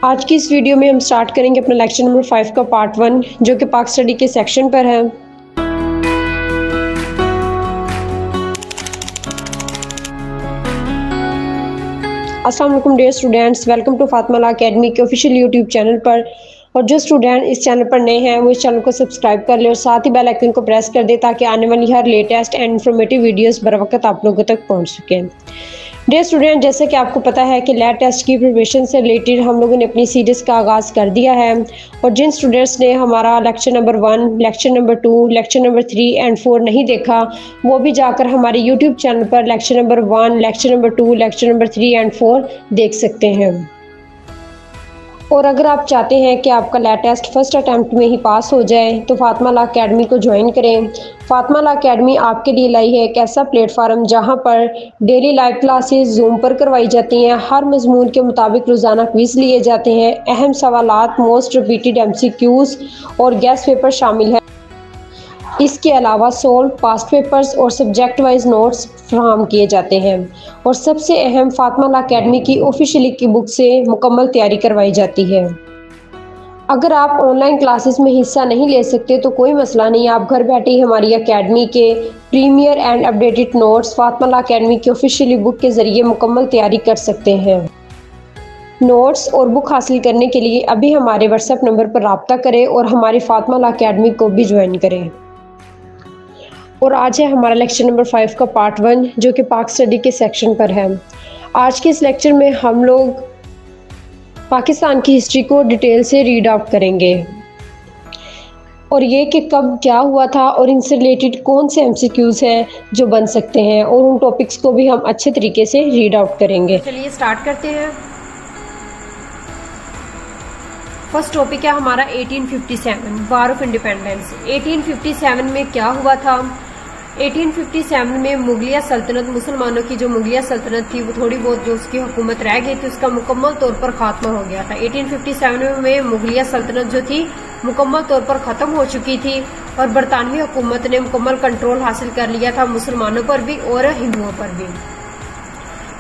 आज की इस वीडियो में हम स्टार्ट करेंगे अपना लेक्चर नंबर 5 का पार्ट 1 जो कि पाक स्टडी के सेक्शन पर है। अस्सलाम वालेकुम dear students, welcome to Fatima law academy के ऑफिशियल यूट्यूब चैनल पर। और जो स्टूडेंट इस चैनल पर नए हैं वो इस चैनल को सब्सक्राइब कर ले और साथ ही बेल आइकन को प्रेस कर दे ताकि आने वाली हर लेटेस्ट एंड इन्फॉर्मेटिव वीडियोस बर वक्त आप लोगों तक पहुंच सकें। डियर स्टूडेंट, जैसे कि आपको पता है कि लैब टेस्ट की प्रिपरेशन से रिलेटेड हम लोगों ने अपनी सीरीज़ का आगाज़ कर दिया है। और जिन स्टूडेंट्स ने हमारा lecture number 1, lecture number 2, lecture number 3 and 4 नहीं देखा वो भी जाकर हमारे यूट्यूब चैनल पर lecture number 1, lecture number 2, lecture number 3 and 4 देख सकते हैं। और अगर आप चाहते हैं कि आपका लैब टेस्ट फर्स्ट अटैम्प्ट में ही पास हो जाए तो फातिमा लॉ अकेडमी को ज्वाइन करें। फातिमा लॉ अकेडमी आपके लिए लाई है एक ऐसा प्लेटफार्म जहां पर डेली लाइव क्लासेस जूम पर करवाई जाती हैं। हर मजमून के मुताबिक रोज़ाना क्विज लिए जाते हैं। अहम सवालात, मोस्ट रिपीटेड MCQs और गेस्ट पेपर शामिल है। इसके अलावा सोल्व, पास्ट पेपर्स और सब्जेक्ट वाइज नोट्स फ्राहम किए जाते हैं। और सबसे अहम, फातिमा लॉ अकेडमी की ऑफिशियल की बुक से मुकम्मल तैयारी करवाई जाती है। अगर आप ऑनलाइन क्लासेस में हिस्सा नहीं ले सकते तो कोई मसला नहीं, आप घर बैठे ही हमारी अकेडमी के premier and updated notes Fatima law academy की ऑफिशियल बुक के ज़रिए मुकम्मल तैयारी कर सकते हैं। नोट्स और बुक हासिल करने के लिए अभी हमारे व्हाट्सएप नंबर पर रब्ता करें और हमारी फातिमा लॉ अकेडमी को भी ज्वाइन करें। और आज है हमारा लेक्चर नंबर 5 का पार्ट 1 जो कि पाक स्टडी के सेक्शन पर है। आज के इस लेक्चर में हम लोग पाकिस्तान की हिस्ट्री को डिटेल से रीड आउट करेंगे और ये कि कब क्या हुआ था और इनसे रिलेटेड कौन से MCQs हैं जो बन सकते हैं, और उन टॉपिक्स को भी हम अच्छे तरीके से रीड आउट करेंगे। चलिए स्टार्ट करते हैं। फर्स्ट टॉपिक है हमारा 1857 वार ऑफ इंडिपेंडेंस। 1857 में क्या हुआ था? 1857 में मुगलिया सल्तनत, मुसलमानों की जो मुगलिया सल्तनत थी वो थोड़ी बहुत जो उसकी हुकूमत रह गई थी उसका मुकम्मल तौर पर खात्मा हो गया था। 1857 में मुगलिया सल्तनत जो थी मुकम्मल तौर पर ख़त्म हो चुकी थी और बरतानवी हुकूमत ने मुकम्मल कंट्रोल हासिल कर लिया था मुसलमानों पर भी और हिंदुओं पर भी।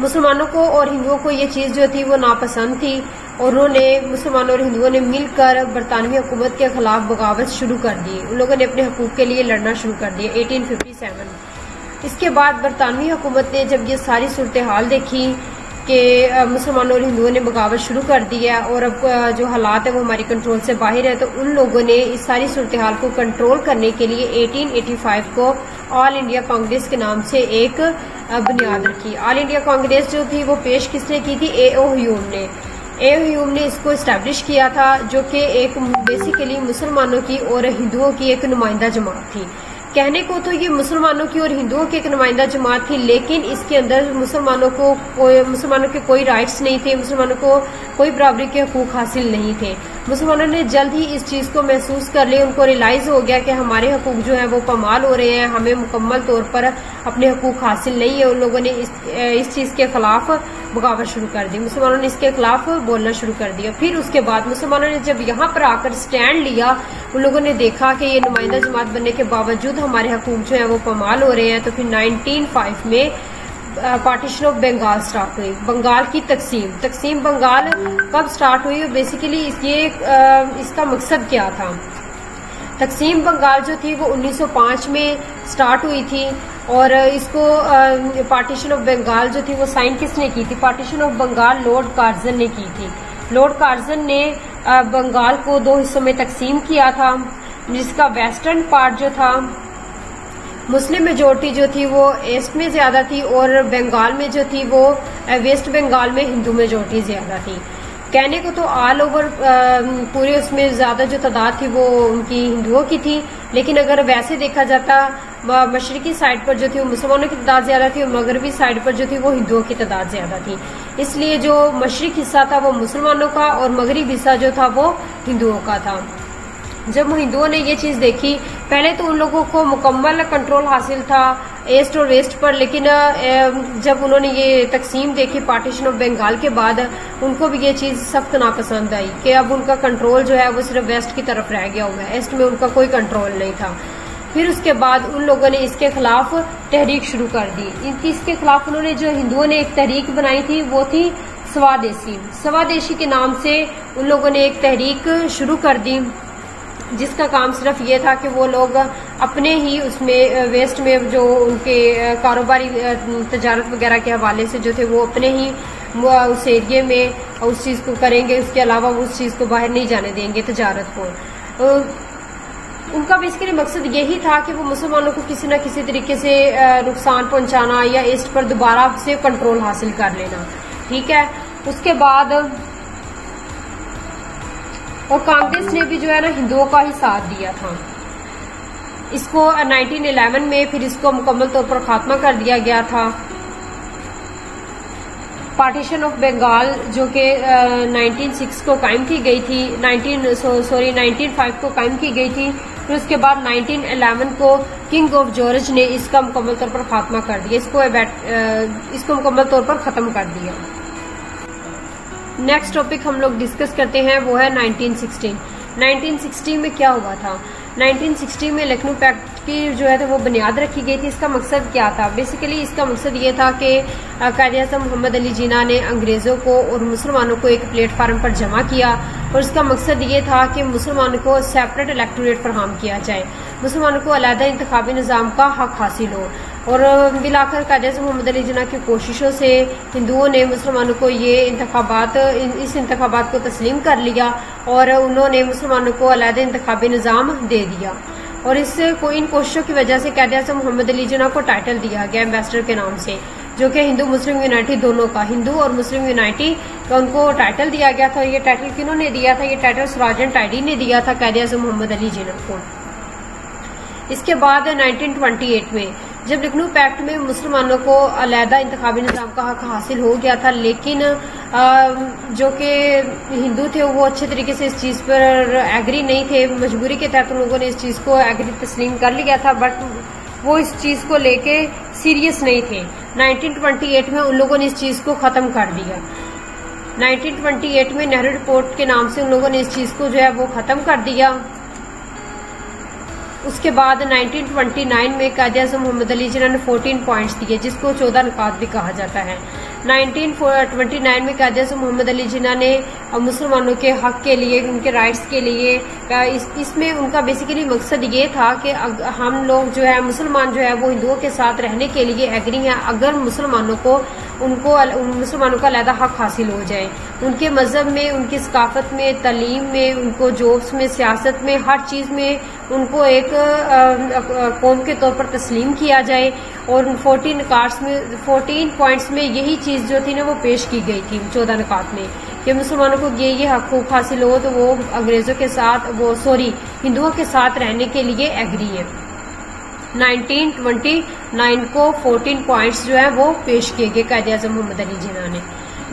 मुसलमानों को और हिंदुओं को ये चीज़ जो थी वो नापसंद थी और उन्होंने, मुसलमानों और हिंदुओं ने मिलकर बरतानवी हुकूमत के खिलाफ बगावत शुरू कर दी। उन लोगों ने अपने हकूक के लिए लड़ना शुरू कर दिया 1857। इसके बाद बरतानवी हुकूमत ने जब ये सारी सूरत हाल देखी कि मुसलमानों और हिंदुओं ने बगावत शुरू कर दी है और अब जो हालात है वो हमारी कंट्रोल से बाहर है, तो उन लोगों ने इस सारी सूरत हाल को कंट्रोल करने के लिए 1885 को ऑल इंडिया कांग्रेस के नाम से एक बुनियाद रखी। ऑल इंडिया कांग्रेस जो थी वो पेश किसने की थी? A.O. ह्यूम ने। A.O. ह्यूम ने इसको इस्टेब्लिश किया था जो कि एक बेसिकली मुसलमानों की और हिंदुओं की एक नुमाइंदा जमात थी। कहने को तो ये मुसलमानों की और हिंदुओं की एक नुमाइंदा जमात थी, लेकिन इसके अंदर मुसलमानों के कोई राइट्स नहीं थे, मुसलमानों को कोई बराबरी के हकूक हासिल नहीं थे। मुसलमानों ने जल्द ही इस चीज़ को महसूस कर लिया, उनको रियलाइज हो गया कि हमारे हकूक जो है वो पामाल हो रहे हैं, हमें मुकम्मल तौर पर अपने हकूक हासिल नहीं है। उन लोगों ने इस चीज़ के खिलाफ बगावत शुरू कर दी, मुसलमानों ने इसके खिलाफ बोलना शुरू कर दिया। फिर उसके बाद मुसलमानों ने जब यहाँ पर आकर स्टैंड लिया, उन लोगों ने देखा कि ये नुमाइंदा जमात बनने के बावजूद हमारे हकूक जो है वो पामाल हो रहे हैं, तो फिर 1905 में पार्टीशन ऑफ बंगाल स्टार्ट हुई। बंगाल की तकसीम बंगाल कब स्टार्ट हुई और बेसिकली इसका मकसद क्या था? तकसीम बंगाल जो थी वो 1905 में स्टार्ट हुई थी और इसको पार्टीशन ऑफ बंगाल जो थी वो साइन किसने की थी? Partition of Bengal lord Curzon ने की थी। लॉर्ड कार्जन ने बंगाल को 2 हिस्सों में तकसीम किया था, जिसका वेस्टर्न पार्ट जो था मुस्लिम मेजोरिटी जो थी वो ईस्ट में ज्यादा थी और बंगाल में जो थी वो वेस्ट बंगाल में हिंदू मेजोरिटी ज्यादा थी। कहने को तो ऑल ओवर पूरे उसमें ज्यादा जो तादाद थी वो उनकी हिंदुओं की थी, लेकिन अगर वैसे देखा जाता मशरकी साइड पर जो थी वो मुसलमानों की तादाद ज्यादा थी और मगरबी साइड पर जो थी वो हिंदुओं की तादाद ज्यादा थी। इसलिए जो मशरक हिस्सा था वो मुसलमानों का और मगरबी हिस्सा जो था वो हिंदुओं का था। जब हिंदुओं ने ये चीज़ देखी, पहले तो उन लोगों को मुकम्मल कंट्रोल हासिल था ईस्ट और वेस्ट पर, लेकिन जब उन्होंने ये तकसीम देखी पार्टीशन ऑफ बंगाल के बाद, उनको भी ये चीज़ सख्त नापसंद आई कि अब उनका कंट्रोल जो है वो सिर्फ वेस्ट की तरफ रह गया हुआ है, ईस्ट में उनका कोई कंट्रोल नहीं था। फिर उसके बाद उन लोगों ने इसके खिलाफ तहरीक शुरू कर दी। इसके खिलाफ उन्होंने जो हिंदुओं ने एक तहरीक बनाई थी वो थी स्वदेशी के नाम से उन लोगों ने एक तहरीक शुरू कर दी, जिसका काम सिर्फ ये था कि वो लोग अपने ही उसमें वेस्ट में जो उनके कारोबारी तजारत वगैरह के हवाले से जो थे वो अपने ही उस एरिए में उस चीज़ को करेंगे, उसके अलावा वो उस चीज़ को बाहर नहीं जाने देंगे तजारत को। उनका बेसिकली मकसद यही था कि वो मुसलमानों को किसी न किसी तरीके से नुकसान पहुंचाना या ईस्ट पर दोबारा से कंट्रोल हासिल कर लेना। ठीक है, उसके बाद और कांग्रेस ने भी जो है ना हिंदुओं का ही साथ दिया था। इसको 1911 में फिर इसको मुकम्मल तौर पर खात्मा कर दिया गया था। पार्टीशन ऑफ बंगाल जो कि 1906 को कायम की गई थी, 1905 को कायम की गई थी। फिर उसके बाद 1911 को किंग ऑफ जॉर्ज ने इसका मुकम्मल तौर पर खात्मा कर दिया, इसको मुकम्मल तौर पर खत्म कर दिया। नेक्स्ट टॉपिक हम लोग डिस्कस करते हैं वो है 1916। 1960 में क्या हुआ था? 1960 में लखनऊ पैक्ट की जो है वो बुनियाद रखी गई थी। इसका मकसद क्या था? बेसिकली इसका मकसद ये था कि कायद-ए-आज़म मोहम्मद अली जिन्ना ने अंग्रेज़ों को और मुसलमानों को एक प्लेटफार्म पर जमा किया और इसका मकसद ये था कि मुसलमानों को सेपरेट इलेक्टोरेट फराहम किया जाए, मुसलमानों को अलहदा इंतखाबी निज़ाम का हक हासिल हो। और बिलाखिर कायद-ए-आज़म मोहम्मद अली जिन्ना की कोशिशों से हिंदुओं ने मुसलमानों को इस इंतखाबात को तस्लीम कर लिया और उन्होंने मुसलमानों को अलहदा इंतखाबी निज़ाम दे दिया। और इन कोशिशों की वजह से कायद-ए-आज़म मोहम्मद अली जिन्ना को टाइटल दिया गया एम्बेसडर के नाम से, जो कि हिंदू मुस्लिम यूनाइटी दोनों का, हिंदू और मुस्लिम यूनाइटी का उनको टाइटल दिया गया था। ये टाइटल किन्होंने दिया था? ये टाइटल सराजन टाइडी ने दिया था कायद-ए-आज़म मोहम्मद अली जिन्ना को। इसके बाद 1928 में जब लखनऊ पैक्ट में मुसलमानों को अलहदा इंतखाबी निज़ाम का हक हासिल हो गया था, लेकिन जो कि हिंदू थे वो अच्छे तरीके से इस चीज़ पर एग्री नहीं थे। मजबूरी के तहत उन लोगों ने इस चीज़ को एग्री तस्लीम कर लिया था, बट वो इस चीज़ को लेके सीरियस नहीं थे। 1928 में उन लोगों ने इस चीज़ को ख़त्म कर दिया। 1928 में नेहरू रिपोर्ट के नाम से उन लोगों ने इस चीज़ को जो है वो ख़त्म कर दिया। उसके बाद 1929 में कायद-ए-आज़म मोहम्मद अली जिन्ना ने 14 पॉइंट्स दिए, जिसको 14 नुकात भी कहा जाता है। 1929 में कायद-ए-आज़म मोहम्मद अली जिन्ना ने मुसलमानों के हक के लिए, उनके राइट्स के लिए, इसमें उनका बेसिकली मकसद ये था कि हम लोग जो है मुसलमान जो है वो हिंदुओं के साथ रहने के लिए एग्री हैं अगर मुसलमानों का अलहदा हक हासिल हो जाए, उनके मजहब में, उनकी सकाफत में, तालीम में, उनको जॉब्स में, सियासत में, हर चीज़ में उनको एक कौम के तौर पर तस्लीम किया जाए। और 14 पॉइंट्स में यही चीज़ जो थी ना वो पेश की गई थी 14 नुकात में, कि मुसलमानों को ये हकूक हासिल हो तो वो अंग्रेज़ों के साथ हिंदुओं के साथ रहने के लिए एग्री है। 1929 को 14 पॉइंट्स जो है वो पेश किए गए कायद-ए-आज़म मोहम्मद अली जिन्ना ने।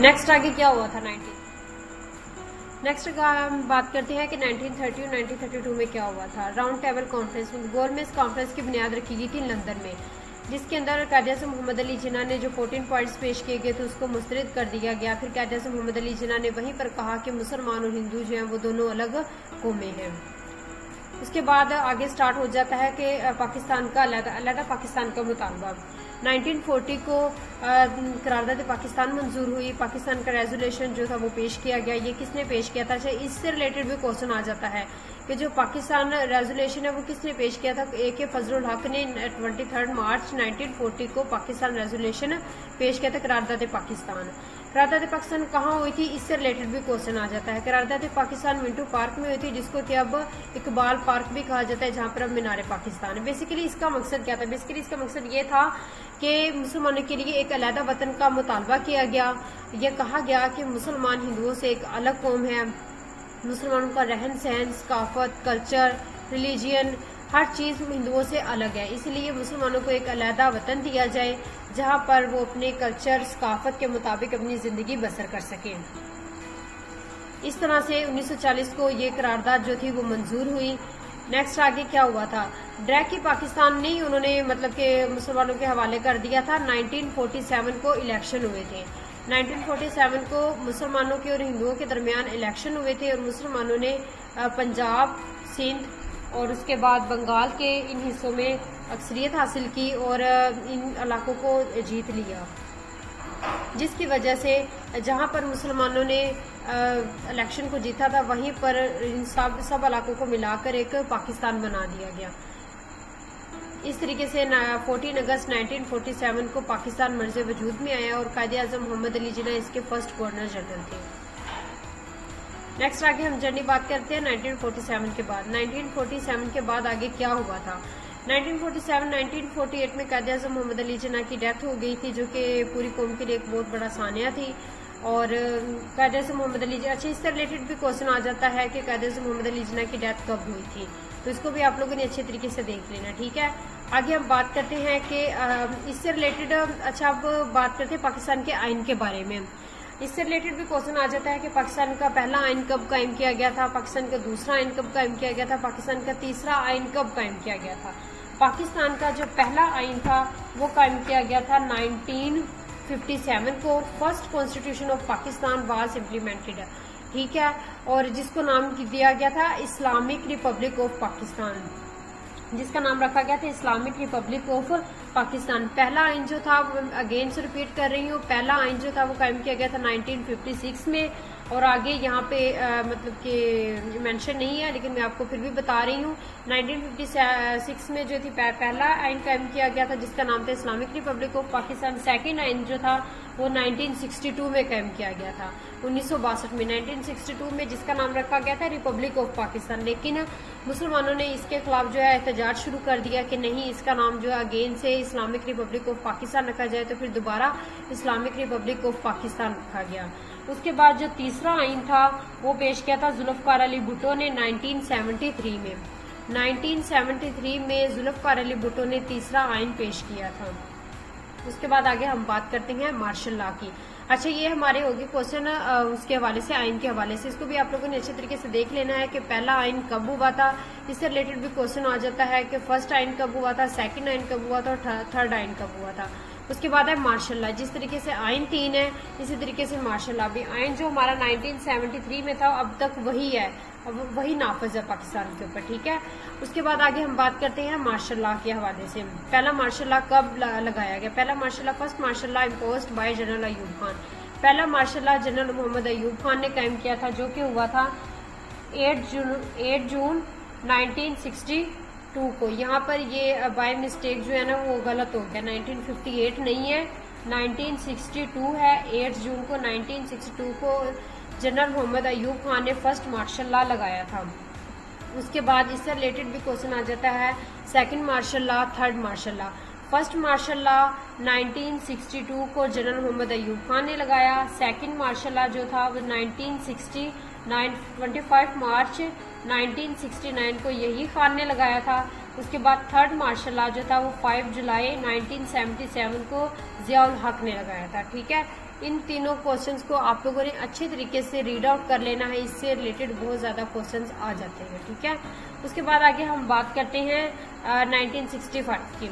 नेक्स्ट आगे क्या हुआ था? नेक्स्ट हम बात करते हैं कि 1930 और 1932 में क्या हुआ था। राउंड टेबल कॉन्फ्रेंस, गोल में इस कॉन्फ्रेंस की बुनियाद रखी गई थी लंदन में, जिसके अंदर कायद-ए-आज़म मोहम्मद अली जिन्ना ने जो 14 पॉइंट्स पेश किए गए थे उसको मुस्तरद कर दिया गया। फिर कायद-ए-आज़म मोहम्मद अली जिन्ना ने वहीं पर कहा कि मुसलमान और हिंदू जो हैं वो दोनों अलग कौमें हैं। उसके बाद आगे स्टार्ट हो जाता है कि पाकिस्तान का अलहदा पाकिस्तान का मुतालबा। 1940 को करारदाद पाकिस्तान मंजूर हुई। पाकिस्तान का रेजोल्यूशन जो था वो पेश किया गया। ये किसने पेश किया था? अच्छा, इससे रिलेटेड भी क्वेश्चन आ जाता है कि जो पाकिस्तान रेजोल्यूशन है वो किसने पेश किया था? A.K. फजलुल हक ने 23 मार्च 1940 को पाकिस्तान रेजोल्यूशन पेश किया था करारदाद पाकिस्तान। करारदाद पाकिस्तान कहाँ हुई थी? इससे रिलेटेड भी क्वेश्चन आ जाता है। करारदाद पाकिस्तान मिंटो पार्क में हुई थी, जिसको कि अब इकबाल पार्क भी कहा जाता है, जहाँ पर अब मीनार पाकिस्तान है। बेसिकली इसका मकसद क्या था? बेसिकली इसका मकसद ये था कि मुसलमानों के लिए एक अलहदा वतन का मुतालबा किया गया। यह कहा गया कि मुसलमान हिंदुओं से एक अलग कौम है, मुसलमानों का रहन सहन, सकाफत, कल्चर, रिलीजियन, हर चीज़ हिंदुओं से अलग है। इसलिए मुसलमानों को एक अलहदा वतन दिया जाए जहाँ पर वो अपने कल्चर, सकाफत के मुताबिक अपनी ज़िंदगी बसर कर सकें। इस तरह से 1940 को ये करारदाद जो थी वो मंजूर हुई। नेक्स्ट आगे क्या हुआ था? ड्रैग की पाकिस्तान ने उन्होंने मतलब कि मुसलमानों के हवाले कर दिया था। 1947 को इलेक्शन हुए थे। 1947 को मुसलमानों के और हिंदुओं के दरमियान इलेक्शन हुए थे और मुसलमानों ने पंजाब, सिंध और उसके बाद बंगाल के इन हिस्सों में अक्सरियत हासिल की और इन इलाकों को जीत लिया। जिसकी वजह से जहां पर मुसलमानों ने इलेक्शन को जीता था वहीं पर इन सब इलाकों को मिलाकर एक पाकिस्तान बना दिया गया। इस तरीके से 14 अगस्त 1947 को पाकिस्तान मर्ज़ वजूद में आया और कायदे आज़म मोहम्मद अली जिन्ना इसके फर्स्ट गवर्नर जनरल थे। नेक्स्ट आगे हम जर्नी बात करते हैं 1947 के बाद। 1947 के बाद आगे क्या हुआ था। 1948 में कायदे आज़म मोहम्मद अली जिन्ना की डेथ हो गई थी, जो कि पूरी कौम के लिए एक बहुत बड़ा सानिया थी। और कायदे आज़म मोहम्मद अली जिन्ना, अच्छा इससे रिलेटेड भी क्वेश्चन आ जाता है कि कायदे आज़म मोहम्मद अली जिन्ना की डेथ कब हुई थी, तो इसको भी आप लोगों ने अच्छे तरीके से देख लेना, ठीक है। आगे हम बात करते हैं कि इससे रिलेटेड, अच्छा अब बात करते हैं पाकिस्तान के आइन के बारे में। इससे रिलेटेड भी क्वेश्चन आ जाता है कि पाकिस्तान का पहला आइन कब कायम किया गया था, पाकिस्तान का दूसरा आइन कब कायम किया गया था, पाकिस्तान का तीसरा आइन कब कायम किया गया था। पाकिस्तान का जो पहला आइन था वो कायम किया गया था 1957 को। First constitution of Pakistan was implemented, ठीक है, और जिसको नाम दिया गया था इस्लामिक रिपब्लिक ऑफ पाकिस्तान, जिसका नाम रखा गया था इस्लामिक रिपब्लिक ऑफ पाकिस्तान। पहला आइन जो था, अगेन से रिपीट कर रही हूँ, पहला आइन जो था वो कायम किया गया था 1956 में। और आगे यहाँ पे मतलब कि मेंशन नहीं है, लेकिन मैं आपको फिर भी बता रही हूँ। 1956 में जो थी पहला आइन कायम किया गया था जिसका नाम था Islamic Republic of Pakistan. Second आइन जो था वो 1962 में कायम किया गया था, 1962 में, 1962 में, जिसका नाम रखा गया था रिपब्लिक ऑफ पाकिस्तान। लेकिन मुसलमानों ने इसके खिलाफ जो है एहतजाज शुरू कर दिया कि नहीं, इसका नाम जो है अगेन से इस्लामिक रिपब्लिक ऑफ पाकिस्तान रखा जाए, तो फिर दोबारा इस्लामिक रिपब्लिक ऑफ पाकिस्तान रखा गया। उसके बाद जो तीसरा आइन था वो पेश किया था जुल्फकार अली भुट्टो ने 1973 में। 1973 में जुल्फकार अली भुट्टो ने तीसरा आइन पेश किया था। उसके बाद आगे हम बात करते हैं मार्शल लॉ की। अच्छा, ये हमारे होगी क्वेश्चन उसके हवाले से, आइन के हवाले से। इसको भी आप लोगों ने अच्छे तरीके से देख लेना है कि पहला आइन कब हुआ था। इससे रिलेटेड भी क्वेश्चन आ जाता है कि फर्स्ट आइन कब हुआ था, सेकंड आइन कब हुआ था और थर्ड आइन कब हुआ था। उसके बाद है मार्शल लॉ। जिस तरीके से आइन 3 है, इसी तरीके से मार्शल लॉ भी। आइन जो हमारा 1973 में था अब तक वही है, अब वही नाफिज है पाकिस्तान के ऊपर, ठीक है। उसके बाद आगे हम बात करते हैं मार्शल लॉ के हवाले से। पहला मार्शल लॉ कब लगाया गया। पहला martial law, first martial law imposed by general Ayub Khan. पहला martial law general Mohammad Ayub Khan ने कायम किया था, जो कि हुआ था 8 जून 1962 को। यहाँ पर ये बाय मिस्टेक जो है ना वो गलत हो गया, 1958 नहीं है, 1962 है। 8 जून को 1962 को जनरल मोहम्मद अयूब खान ने फर्स्ट मार्शल लॉ लगाया था। उसके बाद इससे रिलेटेड भी क्वेश्चन आ जाता है, second martial law, third martial law. First martial law 1962 को जनरल मोहम्मद अयूब खान ने लगाया। सेकंड मार्शल लॉ जो था वो 1969 25 मार्च 1969 को यही खान ने लगाया था। उसके बाद थर्ड मार्शल लॉ जो था वो 5 जुलाई 1977 को जियाउल हक ने लगाया था, ठीक है। इन तीनों क्वेश्चंस को आप लोगों ने अच्छे तरीके से रीड आउट कर लेना है, इससे रिलेटेड बहुत ज्यादा क्वेश्चंस आ जाते हैं, ठीक है। उसके बाद आगे हम बात करते हैं 1965 की।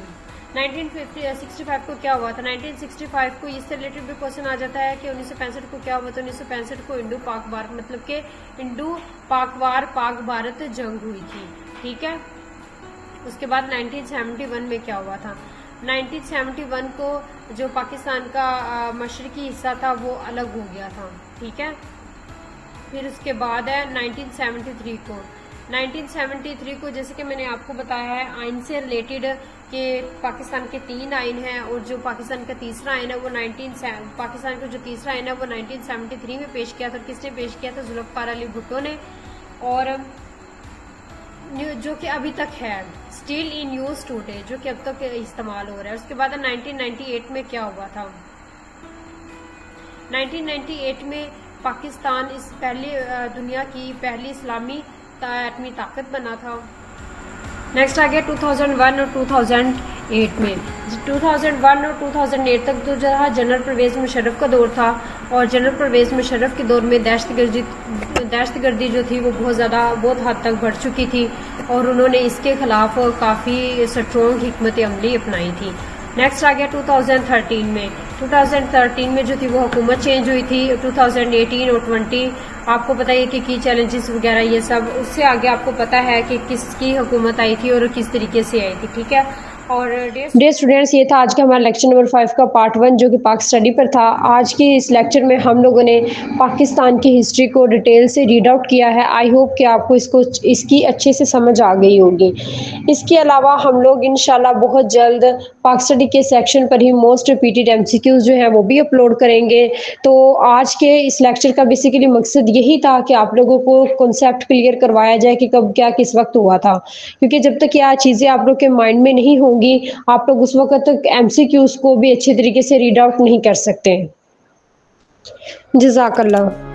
1965 को क्या हुआ था। 1965 को इससे रिलेटेड भी क्वेश्चन आ जाता है कि 1965 को क्या हुआ था। 1965 को इंडो पाक वार, मतलब कि इंडो पाक वार, पाक भारत जंग हुई थी, ठीक है। उसके बाद 1971 में क्या हुआ था। 1971 को जो पाकिस्तान का मशरकी हिस्सा था वो अलग हो गया था, ठीक है। फिर उसके बाद है 1973 को जैसे कि मैंने आपको बताया है आइन से रिलेटेड कि पाकिस्तान के 3 आइन हैं और जो पाकिस्तान का तीसरा आइन है वो पाकिस्तान का जो तीसरा आइन है वो 1973 में पेश किया था। किसने पेश किया था। जुल्फकार अली भुट्टो ने, और जो कि अभी तक है, स्टिल इन यूज टुडे, जो कि अब तक इस्तेमाल हो रहा है। उसके बाद 1998 में क्या हुआ था। 1998 में पाकिस्तान इस दुनिया की पहली इस्लामी एटमी ताकत बना था। नेक्स्ट आ गया 2001 और 2008 में। 2001 और 2008 तक तो जो था जनरल परवेज मुशर्रफ का दौर था, और जनरल परवेज मुशर्रफ के दौर में दहशतगर्दी जो थी वो बहुत हद तक बढ़ चुकी थी, और उन्होंने इसके खिलाफ काफ़ी स्ट्रॉन्ग हिकमत अमली अपनाई थी। नेक्स्ट आ गया 2013 में। 2013 में जो थी वो हुकूमत चेंज हुई थी। 2018 और 20 आपको पता है कि चैलेंजेस वगैरह ये सब, उससे आगे आपको पता है कि किसकी हुकूमत आई थी और किस तरीके से आई थी, ठीक है। और डियर स्टूडेंट्स, ये था आज का हमारा लेक्चर नंबर 5 का पार्ट 1 जो कि पाक स्टडी पर था। आज के इस लेक्चर में हम लोगों ने पाकिस्तान की हिस्ट्री को डिटेल से रीड आउट किया है। आई होप कि आपको इसकी अच्छे से समझ आ गई होगी। इसके अलावा हम लोग इंशाल्लाह बहुत जल्द पाक स्टडी के सेक्शन पर ही मोस्ट रिपीटेड एमसीक्यूज जो हैं वो भी अपलोड करेंगे। तो आज के इस लेक्चर का बेसिकली मकसद यही था कि आप लोगों को कॉन्सेप्ट क्लियर करवाया जाए कि कब क्या किस वक्त हुआ था, क्योंकि जब तक यह चीज़ें आप लोग के माइंड में नहीं होंगी आप लोग उस वक्त तक एमसीक्यूज को भी अच्छे तरीके से रीड आउट नहीं कर सकते। जज़ाकल्लाह।